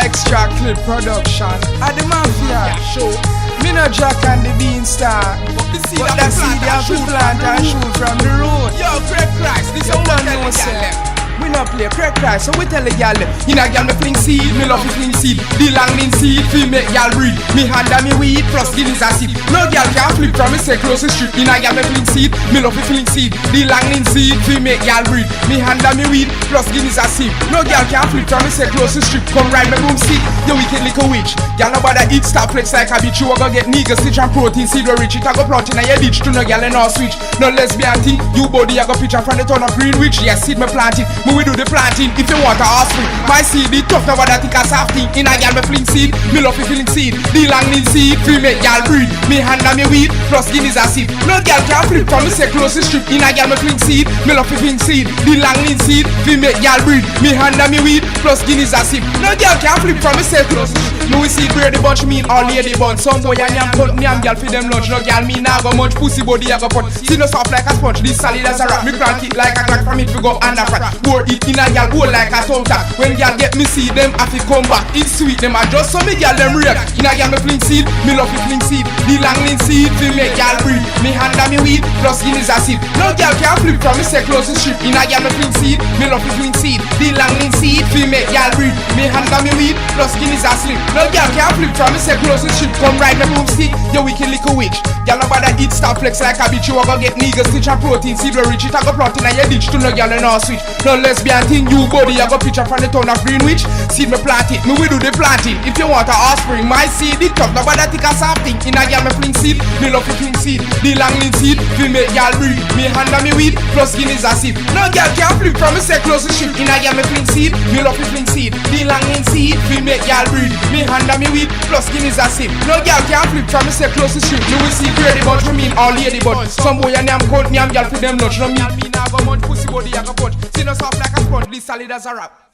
Extra Clip Production at the Mafia Show. Me no Jack and the Beanstalk, but that seed you have to plant and shoot from the road. Yo, Craig Christ, this is what I tell we not play crack crack, so we tell a gal. In a gal me fling seed, me love to fling seed. The long mean seed, fi make gal breed. Me hand a me weed, plus guineas a seed. No gal can flip from me say close the street. In a gal me fling seed, me love to fling seed. The long mean seed, fi make gal breed. Me hand a me weed, plus guineas a seed. No gal can flip from me say close the street. Come ride me boom seed, you wicked little witch. Gal nobody eat stop flex like a bitch. You a go get niggas stitch and protein seed we rich. It a go plot in a your ditch to no gal and no switch. No lesbian thing, you body a go picture from the town of Greenwich. Yes, seed me planting, me we do the planting. If you want a offspring, my seed be tough, nobody think a soft thing. In a gal me fling seed, me love to fling seed. The long need seed, fi make gal breed. Me hand a me weed, plus guineas a seed. No gal can flip from me say close the street. In a gal me fling seed, me love to fling seed. The long need seed, fi make gal breed. Me hand a me weed, plus guineas a seed. No gal can flip from me say close the street. Me we see bread the bunch, mean all lady bun. Some boy a yam cut, yam gal fi them lunch. No gal me nah go much pussy body a go put. See no soft like a sponge, this solid as a rock. Me crank it like a crack from it fi go under fat. Pour it in a gal hold like a tongue tap. When gal get me see them have to come back. It's sweet them a just so me gal them react. In a gal me fling seed, me love to fling seed. The long lean seed fi make gal breed. Me hand a me weed, plus guineas a seed. No gal can flip from me say close the street. In a gal me fling seed, me love to fling seed. The long lean seed fi make gal breed. Me hand a me weed, plus guineas a seed. No gal can flip from me say close the street. Come ride me boom stick, you wicked little witch. Gal nobody eat stop flex like a bitch. You a go get niggas stitch and protein seed we rich. It a go plot in a your ditch to no gal and no switch. No lesbian thing, you body a go picture from the town of Greenwich. Seed me plant it, me we do the planting. If you want a offspring, my seed it tough. Nobody think a soft thing. In a gal me fling seed, me love to fling seed. The long lean seed, fi make gal breed. Me hand a me weed, plus guineas a seed. No gal can flip from me say close the street. In a gal me fling seed, me love to fling seed. The long lean seed, fi make gal breed. Me hand a me weed, plus guineas a seed. No gal can flip from me say close the street. You will see grady bunch, me mean all lady bunch. Some boy a name cut, name gal fi them lunch. No me nah go much pussy body a go punch. See no soft like a sponge, this solid as a rap.